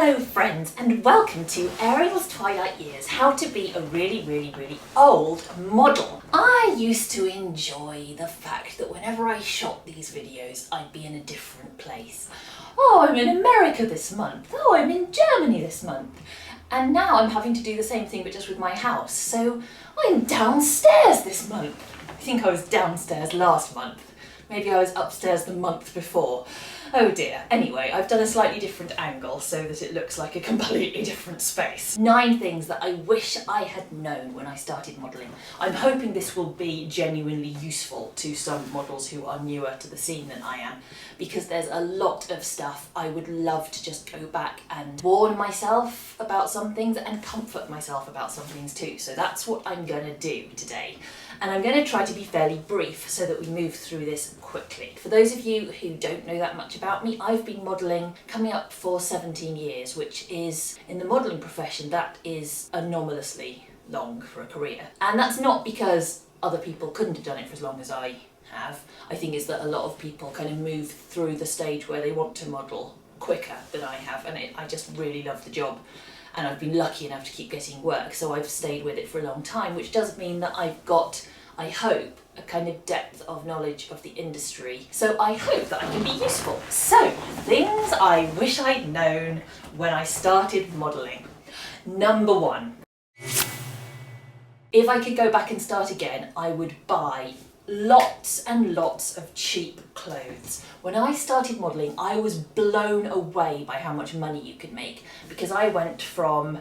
Hello friends and welcome to Ariel's Twilight Years, how to be a really old model. I used to enjoy the fact that whenever I shot these videos I'd be in a different place. Oh, I'm in America this month. Oh, I'm in Germany this month. And now I'm having to do the same thing but just with my house. So I'm downstairs this month. I think I was downstairs last month. Maybe I was upstairs the month before. Oh dear. Anyway, I've done a slightly different angle so that it looks like a completely different space. 9 things that I wish I had known when I started modelling. I'm hoping this will be genuinely useful to some models who are newer to the scene than I am, because there's a lot of stuff I would love to just go back and warn myself about some things and comfort myself about some things too. So that's what I'm gonna do today. And I'm going to try to be fairly brief so that we move through this quickly. For those of you who don't know that much about me, I've been modelling coming up for 17 years, which is, in the modelling profession, that is anomalously long for a career. And that's not because other people couldn't have done it for as long as I have. I think it's that a lot of people kind of move through the stage where they want to model quicker than I have, and I just really love the job. And I've been lucky enough to keep getting work, so I've stayed with it for a long time, which does mean that I've got, I hope, a kind of depth of knowledge of the industry. So I hope that I can be useful. So, things I wish I'd known when I started modelling. Number 1. If I could go back and start again, I would buy lots and lots of cheap clothes. When I started modelling, I was blown away by how much money you could make, because I went from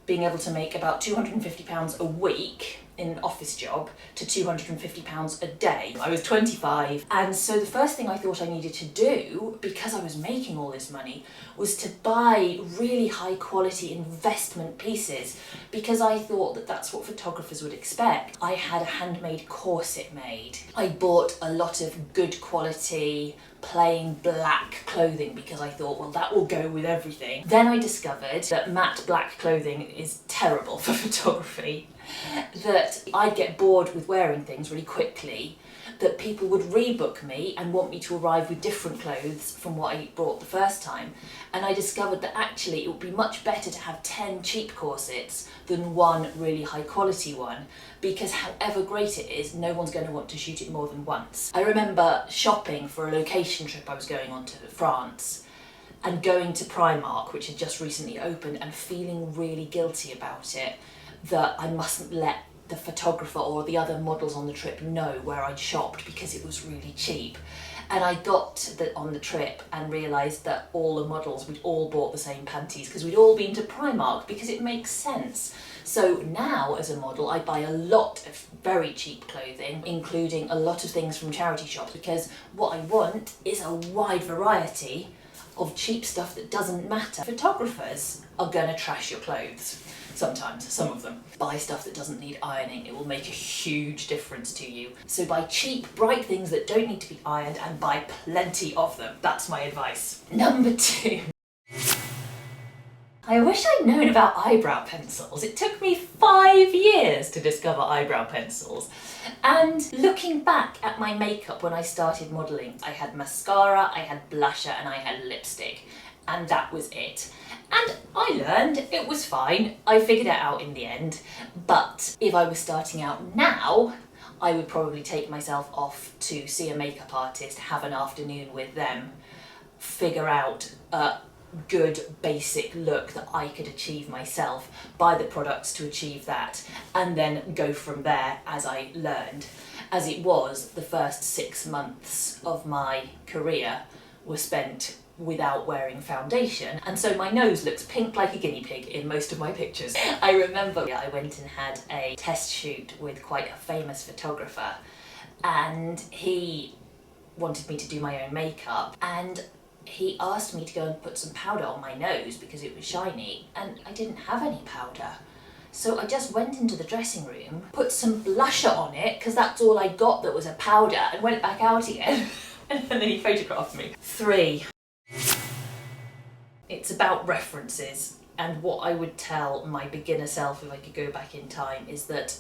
being able to make about £250 a week in an office job to £250 a day. I was 25, and so the first thing I thought I needed to do, because I was making all this money, was to buy really high quality investment pieces, because I thought that that's what photographers would expect. I had a handmade corset made. I bought a lot of good quality plain black clothing because I thought, well, that will go with everything. Then I discovered that matte black clothing is terrible for photography, that I'd get bored with wearing things really quickly, that people would rebook me and want me to arrive with different clothes from what I brought the first time. And I discovered that actually it would be much better to have 10 cheap corsets than one really high quality one, because however great it is, no one's going to want to shoot it more than once. I remember shopping for a location trip I was going on to France, and going to Primark, which had just recently opened, and feeling really guilty about it, that I mustn't let the photographer or the other models on the trip know where I'd shopped because it was really cheap. And I got on the trip and realised that all the models, we'd all bought the same panties because we'd all been to Primark, because it makes sense. So now as a model I buy a lot of very cheap clothing, including a lot of things from charity shops, because what I want is a wide variety of cheap stuff that doesn't matter. Photographers are gonna trash your clothes. Sometimes, some of them. Buy stuff that doesn't need ironing, it will make a huge difference to you. So buy cheap, bright things that don't need to be ironed, and buy plenty of them. That's my advice. Number 2. I wish I'd known about eyebrow pencils. It took me 5 years to discover eyebrow pencils. And looking back at my makeup when I started modelling, I had mascara, I had blusher, and I had lipstick. And that was it. And I learned it was fine. I figured it out in the end. But if I was starting out now, I would probably take myself off to see a makeup artist, have an afternoon with them, figure out a good basic look that I could achieve myself, buy the products to achieve that, and then go from there as I learned. As it was, the first 6 months of my career were spent without wearing foundation, and so my nose looks pink like a guinea pig in most of my pictures. I remember I went and had a test shoot with quite a famous photographer, and he wanted me to do my own makeup, and he asked me to go and put some powder on my nose because it was shiny, and I didn't have any powder. So I just went into the dressing room, put some blusher on it, because that's all I got that was a powder, and went back out again. And then he photographed me. 3. It's about references, and what I would tell my beginner self if I could go back in time is that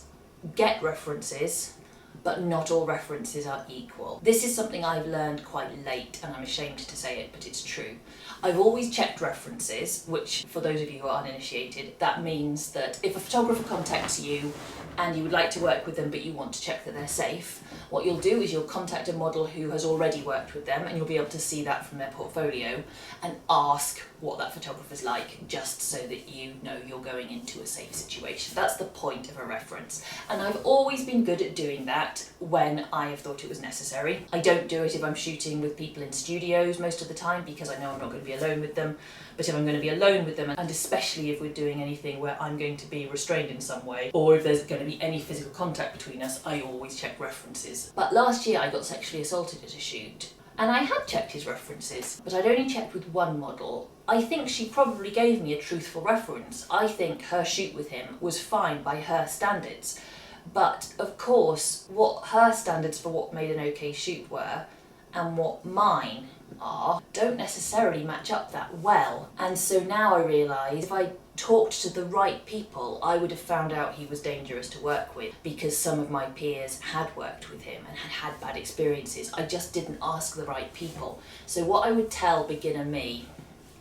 get references, but not all references are equal. This is something I've learned quite late, and I'm ashamed to say it, but it's true. I've always checked references, which for those of you who are uninitiated, that means that if a photographer contacts you and you would like to work with them but you want to check that they're safe, what you'll do is you'll contact a model who has already worked with them, and you'll be able to see that from their portfolio and ask what that photographer's like, just so that you know you're going into a safe situation. That's the point of a reference. And I've always been good at doing that when I have thought it was necessary. I don't do it if I'm shooting with people in studios most of the time, because I know I'm not going to be alone with them. But if I'm going to be alone with them, and especially if we're doing anything where I'm going to be restrained in some way, or if there's going to be any physical contact between us, I always check references. But last year I got sexually assaulted at a shoot, and I had checked his references, but I'd only checked with one model. I think she probably gave me a truthful reference. I think her shoot with him was fine by her standards. But of course, what her standards for what made an okay shoot were, and what mine are, don't necessarily match up that well. And so now I realise if I talked to the right people, I would have found out he was dangerous to work with, because some of my peers had worked with him and had had bad experiences. I just didn't ask the right people. So what I would tell beginner me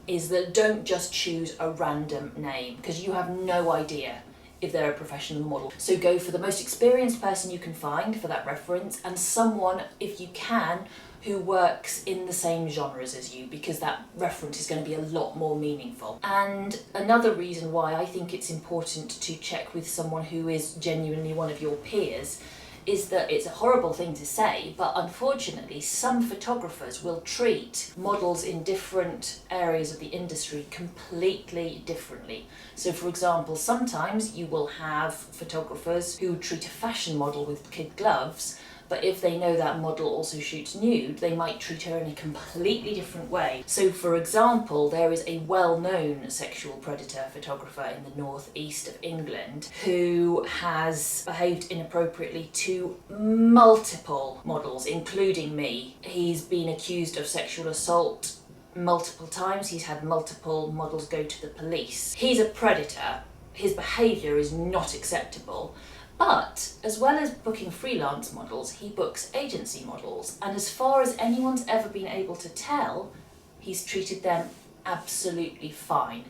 is that don't just choose a random name, because you have no idea if they're a professional model. So go for the most experienced person you can find for that reference, and someone, if you can, who works in the same genres as you, because that reference is going to be a lot more meaningful. And another reason why I think it's important to check with someone who is genuinely one of your peers is that it's a horrible thing to say, but unfortunately some photographers will treat models in different areas of the industry completely differently. So for example, sometimes you will have photographers who treat a fashion model with kid gloves, but if they know that model also shoots nude, they might treat her in a completely different way. So for example, there is a well-known sexual predator photographer in the northeast of England who has behaved inappropriately to multiple models, including me. He's been accused of sexual assault multiple times. He's had multiple models go to the police. He's a predator. His behaviour is not acceptable. But as well as booking freelance models, he books agency models. And as far as anyone's ever been able to tell, he's treated them absolutely fine.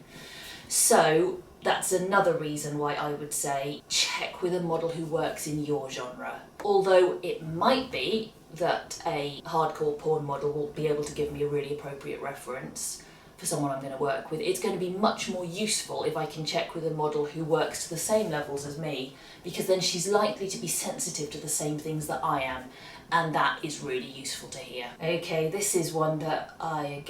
So that's another reason why I would say check with a model who works in your genre. Although it might be that a hardcore porn model will be able to give me a really appropriate reference for someone I'm going to work with, it's going to be much more useful if I can check with a model who works to the same levels as me, because then she's likely to be sensitive to the same things that I am, and that is really useful to hear. Okay, this is one that I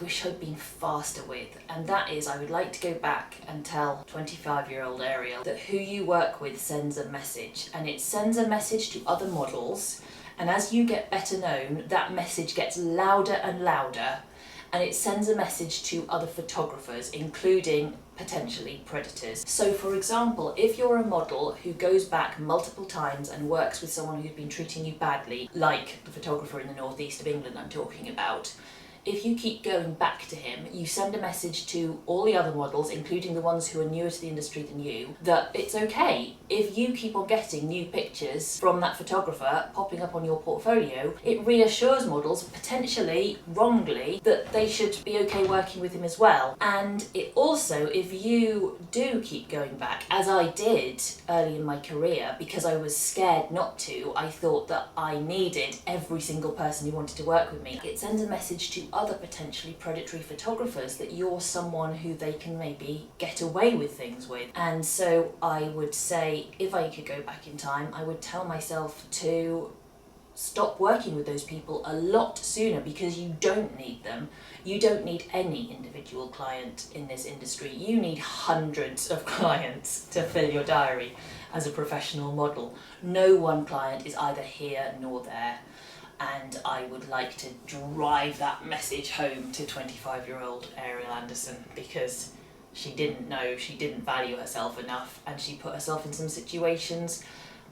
wish I'd been faster with, and that is I would like to go back and tell 25-year-old Ariel that who you work with sends a message, and it sends a message to other models, and as you get better known, that message gets louder and louder, and it sends a message to other photographers, including potentially predators. So for example, if you're a model who goes back multiple times and works with someone who's been treating you badly, like the photographer in the northeast of England I'm talking about, if you keep going back to him, you send a message to all the other models, including the ones who are newer to the industry than you, that it's okay. If you keep on getting new pictures from that photographer popping up on your portfolio, it reassures models, potentially wrongly, that they should be okay working with him as well. And it also, if you do keep going back, as I did early in my career, because I was scared not to, I thought that I needed every single person who wanted to work with me, it sends a message to other potentially predatory photographers that you're someone who they can maybe get away with things with. And so I would say, if I could go back in time, I would tell myself to stop working with those people a lot sooner, because you don't need them. You don't need any individual client in this industry. You need hundreds of clients to fill your diary as a professional model. No one client is either here nor there. And I would like to drive that message home to 25-year-old Ariel Anderssen, because she didn't know, she didn't value herself enough, and she put herself in some situations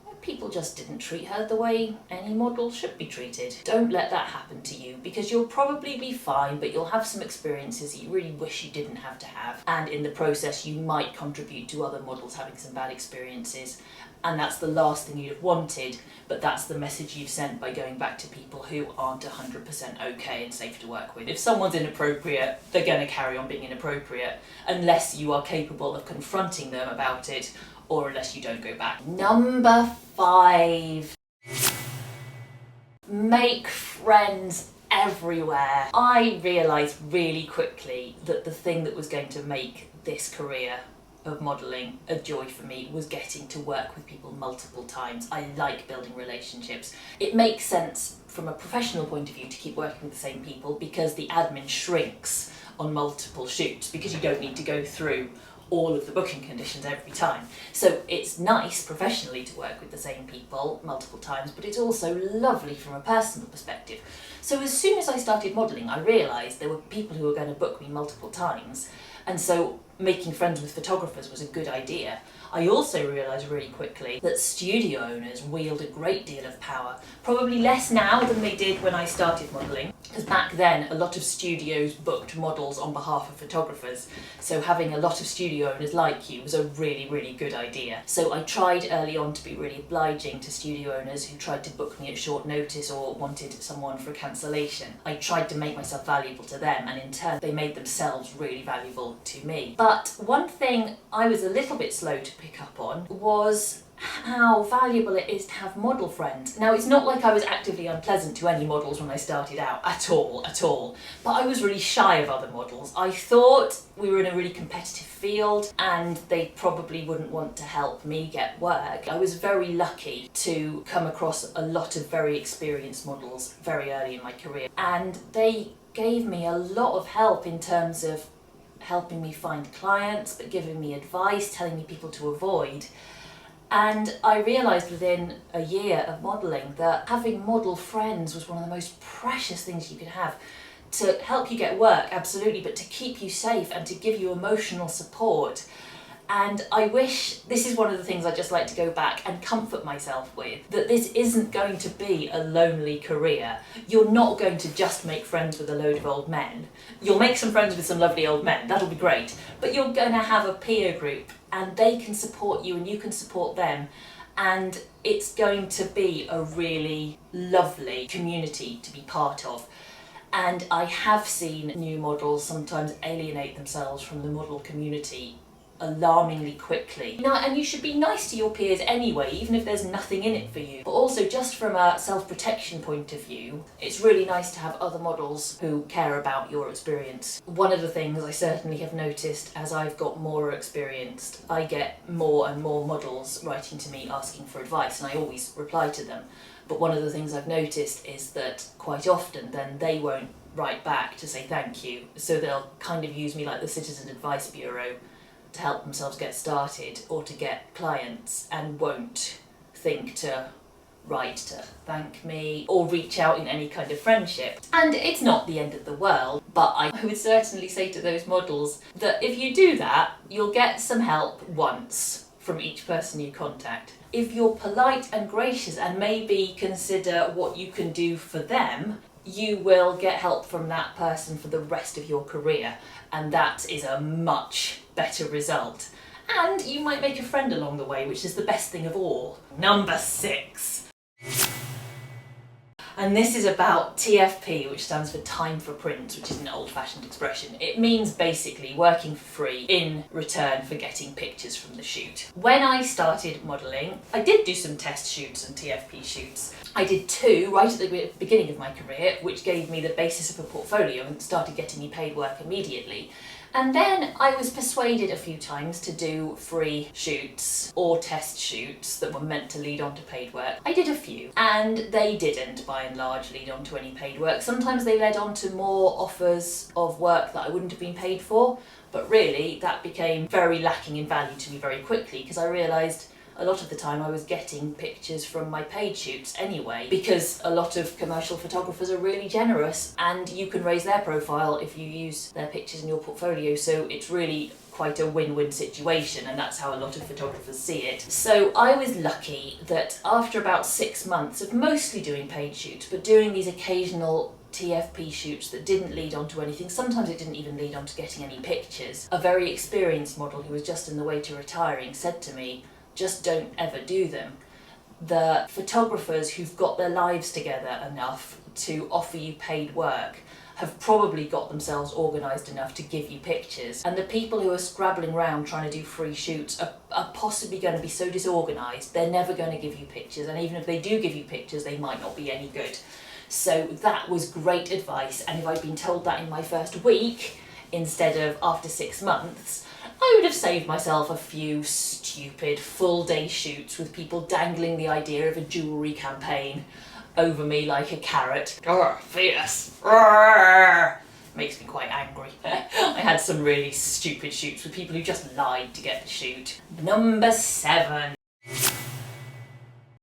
where people just didn't treat her the way any model should be treated. Don't let that happen to you, because you'll probably be fine, but you'll have some experiences that you really wish you didn't have to have. And in the process, you might contribute to other models having some bad experiences. And that's the last thing you'd have wanted, but that's the message you've sent by going back to people who aren't 100% okay and safe to work with. If someone's inappropriate, they're going to carry on being inappropriate, unless you are capable of confronting them about it, or unless you don't go back. Number 5. Make friends everywhere. I realised really quickly that the thing that was going to make this career of modelling a joy for me was getting to work with people multiple times. I like building relationships. It makes sense from a professional point of view to keep working with the same people, because the admin shrinks on multiple shoots, because you don't need to go through all of the booking conditions every time. So it's nice professionally to work with the same people multiple times, but it's also lovely from a personal perspective. So as soon as I started modelling, I realised there were people who were going to book me multiple times, and so making friends with photographers was a good idea. I also realised really quickly that studio owners wield a great deal of power, probably less now than they did when I started modelling, because back then a lot of studios booked models on behalf of photographers, so having a lot of studio owners like you was a really, really good idea. So I tried early on to be really obliging to studio owners who tried to book me at short notice or wanted someone for a cancellation. I tried to make myself valuable to them, and in turn they made themselves really valuable to me. But one thing I was a little bit slow to pick up on was how valuable it is to have model friends. Now, it's not like I was actively unpleasant to any models when I started out, at all, but I was really shy of other models. I thought we were in a really competitive field and they probably wouldn't want to help me get work. I was very lucky to come across a lot of very experienced models very early in my career, and they gave me a lot of help in terms of helping me find clients, but giving me advice, telling me people to avoid. And I realised within a year of modelling that having model friends was one of the most precious things you could have. To help you get work, absolutely, but to keep you safe and to give you emotional support. And I wish, this is one of the things I'd just like to go back and comfort myself with, that this isn't going to be a lonely career. You're not going to just make friends with a load of old men. You'll make some friends with some lovely old men, that'll be great, but you're going to have a peer group and they can support you and you can support them, and it's going to be a really lovely community to be part of. And I have seen new models sometimes alienate themselves from the model community alarmingly quickly. And you should be nice to your peers anyway, even if there's nothing in it for you. But also, just from a self-protection point of view, it's really nice to have other models who care about your experience. One of the things I certainly have noticed as I've got more experienced, I get more and more models writing to me asking for advice, and I always reply to them. But one of the things I've noticed is that quite often then they won't write back to say thank you, so they'll kind of use me like the Citizen Advice Bureau to help themselves get started or to get clients, and won't think to write to thank me or reach out in any kind of friendship. And it's not the end of the world, but I would certainly say to those models that if you do that, you'll get some help once from each person you contact. If you're polite and gracious and maybe consider what you can do for them, you will get help from that person for the rest of your career, and that is a much better result. And you might make a friend along the way, which is the best thing of all. Number 6. And this is about TFP, which stands for time for print, which is an old-fashioned expression. It means basically working for free in return for getting pictures from the shoot. When I started modelling, I did do some test shoots and TFP shoots. I did 2 right at the beginning of my career, which gave me the basis of a portfolio and started getting me paid work immediately. And then I was persuaded a few times to do free shoots or test shoots that were meant to lead on to paid work. I did a few, and they didn't, by and large, lead on to any paid work. Sometimes they led on to more offers of work that I wouldn't have been paid for, but really that became very lacking in value to me very quickly, because I realised a lot of the time I was getting pictures from my paid shoots anyway, because a lot of commercial photographers are really generous and you can raise their profile if you use their pictures in your portfolio, so it's really quite a win-win situation, and that's how a lot of photographers see it. So I was lucky that after about 6 months of mostly doing paid shoots, but doing these occasional TFP shoots that didn't lead on to anything, sometimes it didn't even lead on to getting any pictures, a very experienced model who was just in the way to retiring said to me, just don't ever do them. The photographers who've got their lives together enough to offer you paid work have probably got themselves organised enough to give you pictures, and the people who are scrabbling around trying to do free shoots are possibly going to be so disorganised they're never going to give you pictures, and even if they do give you pictures they might not be any good. So that was great advice, and if I'd been told that in my first week instead of after 6 months, I would have saved myself a few stupid full-day shoots with people dangling the idea of a jewellery campaign over me like a carrot. Grr, fierce. Grr. Makes me quite angry. I had some really stupid shoots with people who just lied to get the shoot. Number 7.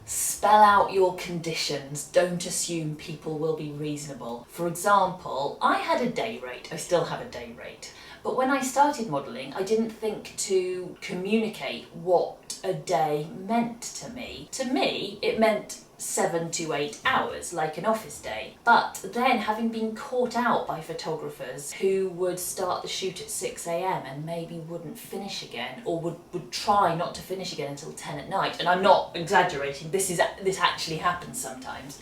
Spell out your conditions. Don't assume people will be reasonable. For example, I had a day rate. I still have a day rate. But when I started modelling, I didn't think to communicate what a day meant to me. To me, it meant 7 to 8 hours, like an office day. But then, having been caught out by photographers who would start the shoot at 6 AM and maybe wouldn't finish again, or would try not to finish again until 10 at night, and I'm not exaggerating, this actually happens sometimes.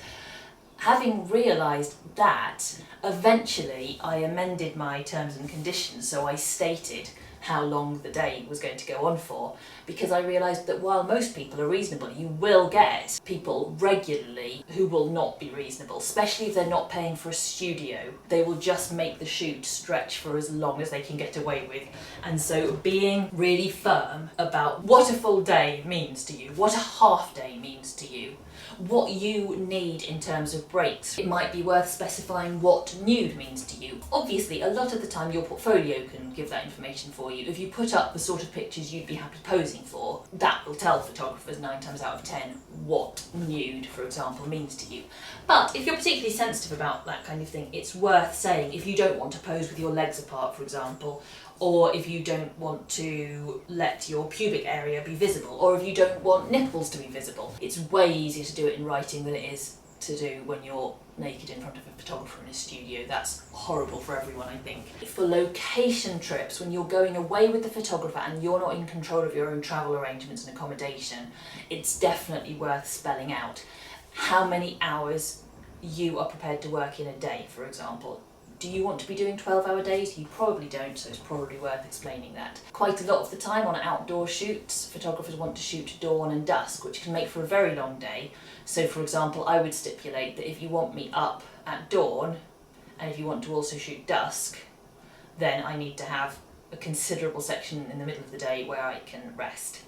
Having realised that, eventually I amended my terms and conditions, so I stated how long the day was going to go on for, because I realised that while most people are reasonable, you will get people regularly who will not be reasonable, especially if they're not paying for a studio. They will just make the shoot stretch for as long as they can get away with. And so being really firm about what a full day means to you, what a half day means to you, what you need in terms of breaks. It might be worth specifying what nude means to you. Obviously, a lot of the time your portfolio can give that information for you. If you put up the sort of pictures you'd be happy posing for, that will tell photographers 9 times out of 10 what nude, for example, means to you. But if you're particularly sensitive about that kind of thing, it's worth saying if you don't want to pose with your legs apart, for example, or if you don't want to let your pubic area be visible, or if you don't want nipples to be visible. It's way easier to do it in writing than it is to do when you're naked in front of a photographer in a studio. That's horrible for everyone, I think. For location trips, when you're going away with the photographer and you're not in control of your own travel arrangements and accommodation, it's definitely worth spelling out how many hours you are prepared to work in a day, for example. Do you want to be doing 12-hour days? You probably don't, so it's probably worth explaining that. Quite a lot of the time on outdoor shoots, photographers want to shoot dawn and dusk, which can make for a very long day. So for example, I would stipulate that if you want me up at dawn, and if you want to also shoot dusk, then I need to have a considerable section in the middle of the day where I can rest.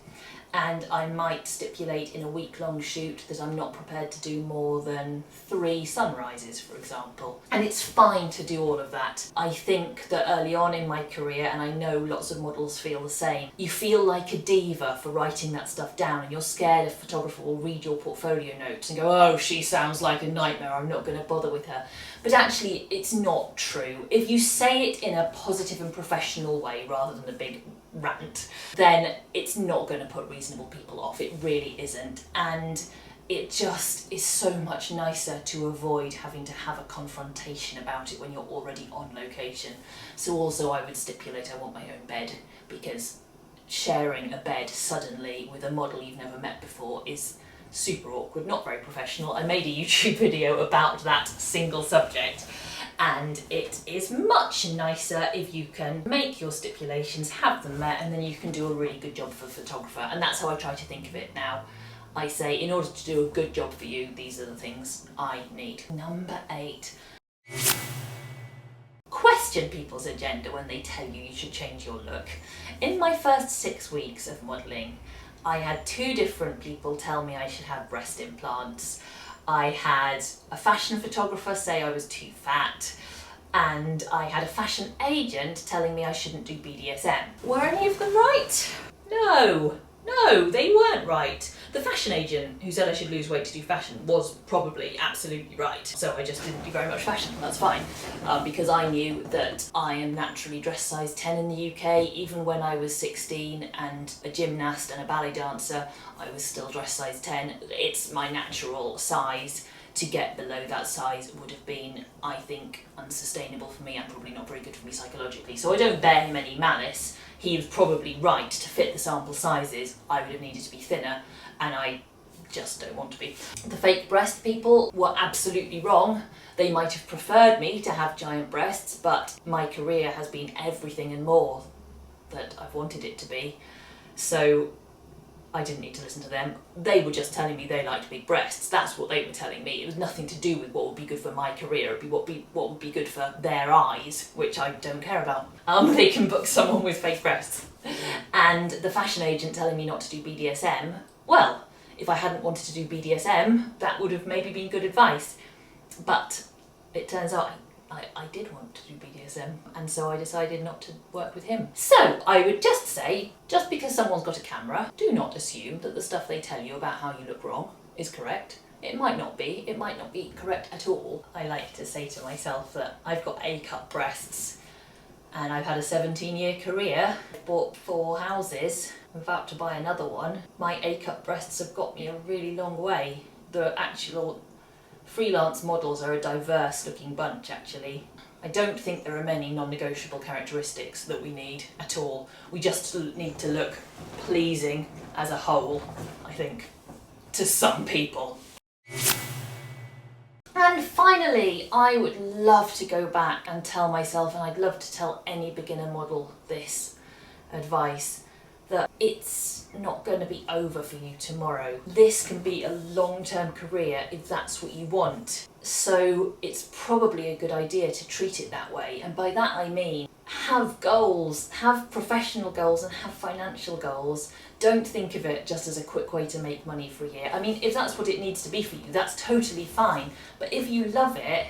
And I might stipulate in a week-long shoot that I'm not prepared to do more than 3 sunrises, for example. And it's fine to do all of that. I think that early on in my career, and I know lots of models feel the same, you feel like a diva for writing that stuff down, and you're scared a photographer will read your portfolio notes and go, oh, she sounds like a nightmare, I'm not going to bother with her. But actually, it's not true. If you say it in a positive and professional way rather than a big rant, then it's not going to put reasonable people off. It really isn't. And it just is so much nicer to avoid having to have a confrontation about it when you're already on location. So also I would stipulate I want my own bed, because sharing a bed suddenly with a model you've never met before is super awkward, not very professional. I made a YouTube video about that single subject, and it is much nicer if you can make your stipulations, have them met, and then you can do a really good job for a photographer. And that's how I try to think of it now. I say, in order to do a good job for you, these are the things I need. Number 8. Question people's agenda when they tell you you should change your look. In my first 6 weeks of modelling, I had 2 different people tell me I should have breast implants. I had a fashion photographer say I was too fat, and I had a fashion agent telling me I shouldn't do BDSM. Were any of them right? No, they weren't right. The fashion agent who said I should lose weight to do fashion was probably absolutely right. So I just didn't do very much fashion, that's fine. Because I knew that I am naturally dress size 10 in the UK. Even when I was 16 and a gymnast and a ballet dancer, I was still dress size 10. It's my natural size. To get below that size would have been, I think, unsustainable for me and probably not very good for me psychologically. So I don't bear him any malice. He was probably right to fit the sample sizes. I would have needed to be thinner, and I just don't want to be. The fake breast people were absolutely wrong. They might have preferred me to have giant breasts, but my career has been everything and more that I've wanted it to be. So I didn't need to listen to them. They were just telling me they liked big breasts. That's what they were telling me. It was nothing to do with what would be good for my career. It'd be what would be good for their eyes, which I don't care about. They can book someone with fake breasts. And the fashion agent telling me not to do BDSM, well, if I hadn't wanted to do BDSM, that would have maybe been good advice. But it turns out I did want to do BDSM, and so I decided not to work with him. So I would just say, just because someone's got a camera, do not assume that the stuff they tell you about how you look wrong is correct. It might not be correct at all. I like to say to myself that I've got A-cup breasts, and I've had a 17-year career. I've bought 4 houses, I'm about to buy another one. My A-cup breasts have got me a really long way. The actual freelance models are a diverse looking bunch, actually. I don't think there are many non-negotiable characteristics that we need at all. We just need to look pleasing as a whole, I think, to some people. And finally, I would love to go back and tell myself, and I'd love to tell any beginner model this advice, that it's not going to be over for you tomorrow. This can be a long-term career if that's what you want. So it's probably a good idea to treat it that way. And by that I mean, have goals, have professional goals and have financial goals. Don't think of it just as a quick way to make money for a year. I mean, if that's what it needs to be for you, that's totally fine. But if you love it,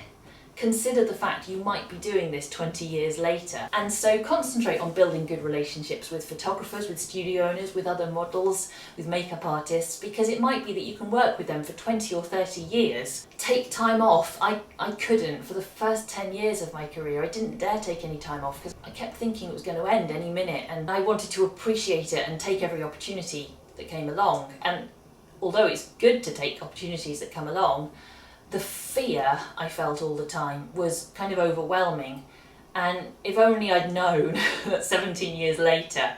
consider the fact you might be doing this 20 years later. And so concentrate on building good relationships with photographers, with studio owners, with other models, with makeup artists, because it might be that you can work with them for 20 or 30 years. Take time off. I couldn't. For the first 10 years of my career, I didn't dare take any time off because I kept thinking it was going to end any minute, and I wanted to appreciate it and take every opportunity that came along. And although it's good to take opportunities that come along, the fear I felt all the time was kind of overwhelming. And if only I'd known that 17 years later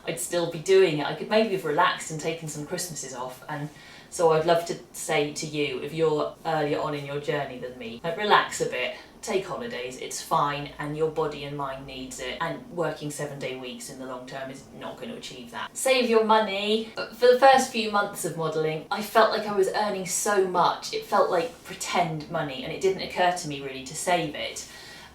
I'd still be doing it, I could maybe have relaxed and taken some Christmases off. And so I'd love to say to you, if you're earlier on in your journey than me, relax a bit, take holidays, it's fine, and your body and mind needs it. And working 7-day weeks in the long term is not going to achieve that. Save your money. For the first few months of modelling, I felt like I was earning so much. It felt like pretend money, and it didn't occur to me really to save it.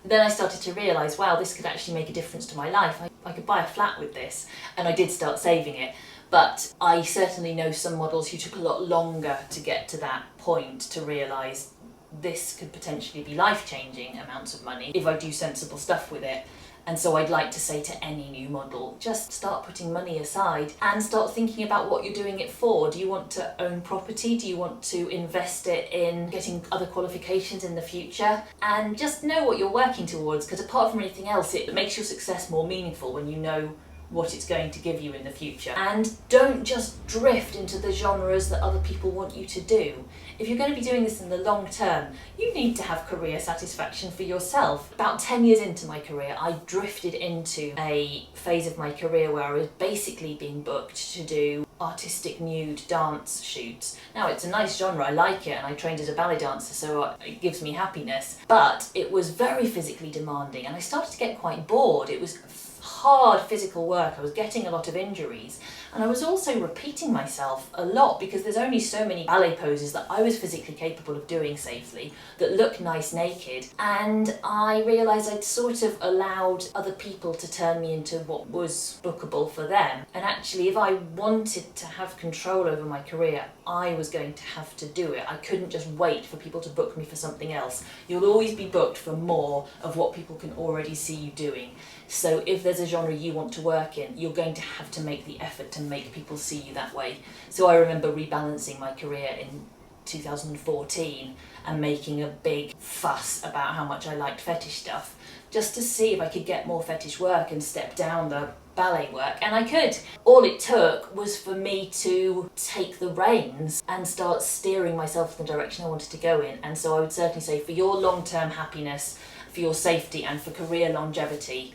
Then I started to realise, wow, this could actually make a difference to my life. I could buy a flat with this, and I did start saving it. But I certainly know some models who took a lot longer to get to that point to realise this could potentially be life-changing amounts of money if I do sensible stuff with it. And so I'd like to say to any new model, just start putting money aside and start thinking about what you're doing it for. Do you want to own property? Do you want to invest it in getting other qualifications in the future? And just know what you're working towards, because apart from anything else, it makes your success more meaningful when you know what it's going to give you in the future. And don't just drift into the genres that other people want you to do. If you're going to be doing this in the long term, you need to have career satisfaction for yourself. About 10 years into my career, I drifted into a phase of my career where I was basically being booked to do artistic nude dance shoots. Now, it's a nice genre, I like it, and I trained as a ballet dancer, so it gives me happiness. But it was very physically demanding, and I started to get quite bored. It was hard physical work, I was getting a lot of injuries, and I was also repeating myself a lot because there's only so many ballet poses that I was physically capable of doing safely that look nice naked, and I realised I'd sort of allowed other people to turn me into what was bookable for them. And actually, if I wanted to have control over my career, I was going to have to do it. I couldn't just wait for people to book me for something else. You'll always be booked for more of what people can already see you doing. So if there's a genre you want to work in, you're going to have to make the effort to and make people see you that way. So I remember rebalancing my career in 2014 and making a big fuss about how much I liked fetish stuff, just to see if I could get more fetish work and step down the ballet work, and I could. All it took was for me to take the reins and start steering myself in the direction I wanted to go in. And so I would certainly say, for your long-term happiness, for your safety and for career longevity,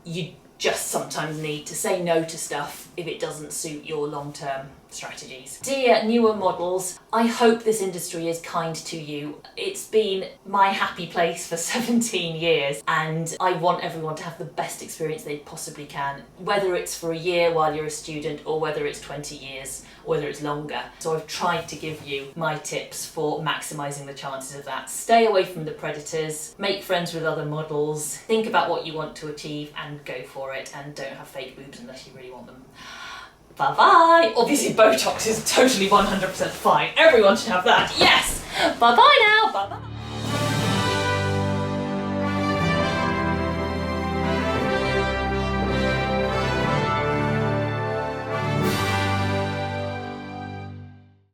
you just sometimes need to say no to stuff if it doesn't suit your long-term strategies. Dear newer models, I hope this industry is kind to you. It's been my happy place for 17 years and I want everyone to have the best experience they possibly can, whether it's for a year while you're a student or whether it's 20 years or whether it's longer. So I've tried to give you my tips for maximising the chances of that. Stay away from the predators, make friends with other models, think about what you want to achieve and go for it, and don't have fake boobs unless you really want them. Bye bye! Obviously Botox is totally 100% fine. Everyone should have that. Yes! Bye bye now! Bye.